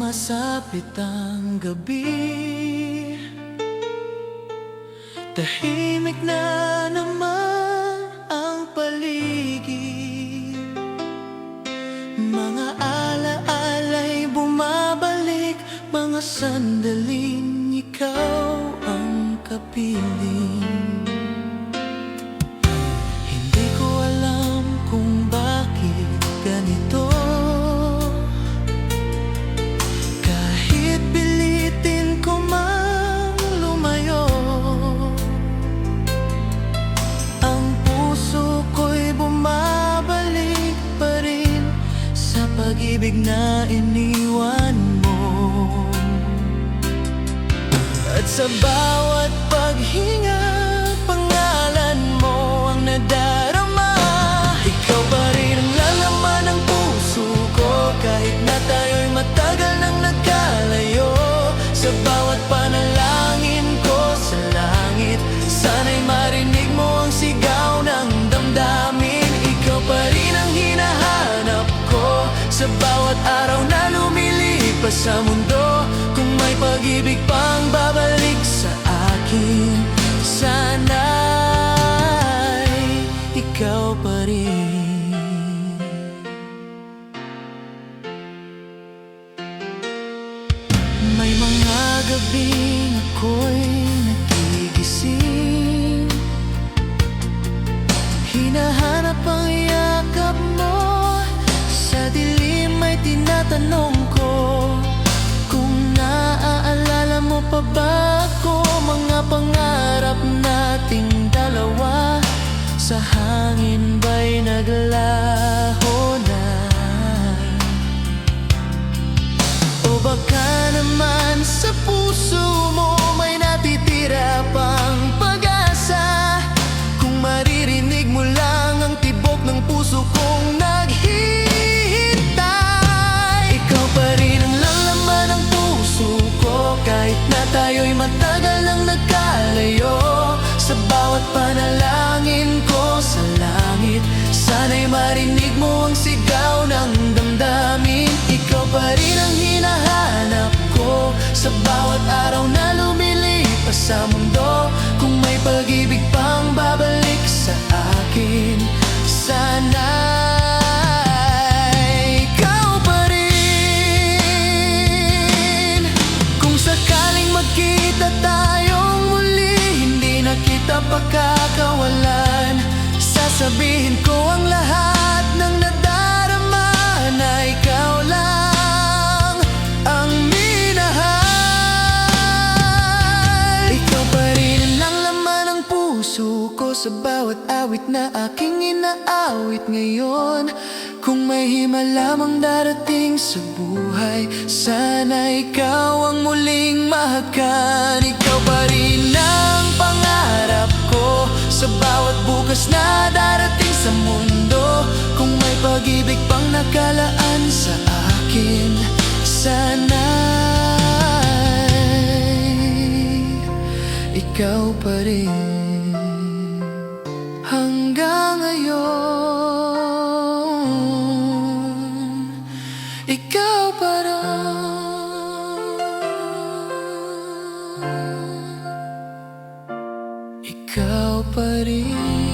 Sumasapit ang gabi, tahimik na naman ang paligid. Mga alaala'y bumabalik, mga sandaling ikaw ang kapiling. Hindi ko alam kung bakit ganito, kahit pilitin ko mang lumayo. Ang puso ko'y bumabalik pa rin sa pag-ibig na iniwan mo. At sa bawat paghinga, pangalan mo ang nadarama. Ikaw pa rin ang lalaman ng puso ko, kahit na tayo'y matagal nang nagkalayo. Sa bawat panalangin ko sa langit, sana'y marinig mo ang sigaw ng damdamin. Ikaw pa rin ang hinahanap ko sa bawat araw na lumilipas sa mundo. Kung may pag-ibig pang babalik sa akin, sana'y ikaw pa rin. May mga gabing ako'y nagigising, hinahanap ang yakap mo. Sa dilim ay tinatanong ko kung naaalala mo pa ba ako. Mga pangarap nating dalawa sa hangin ba'y naglaho na? O baka naman sa puso mo may natitira pang pag-asa, kung maririnig mo lang ang tibok ng puso kong naghihintay. Ikaw pa rin ang lalaman ng puso ko, kahit na tayo'y matagal nang nagkalayo. Sa bawat panalangin ko sa langit, sana'y marinig mo ang sigaw ng damdamin. Ikaw pa rin ang hinahanap ko sa bawat araw na lumilipas sa mundo. Kung may pag-ibig pang babalik sa akin, sana'y ikaw pa rin. Kung sakaling magkita tayong muli, hindi na kita pagkakawalan. Sasabihin ko ang lahat ng nadarama, na ikaw lang ang minahal. Ikaw pa rin ang laman ng puso ko sa bawat awit na aking inaawit ngayon. Kung may himala mang darating sa buhay, sana ikaw ang muling mahakan. Ikaw pa rin ang pangarap ko sa bawat bukas na darating sa mundo. Kung may pag-ibig pang nakalaan sa akin, sana'y ikaw pa rin. Hanggang ngayon, ikaw pa rin. Ikaw pa rin.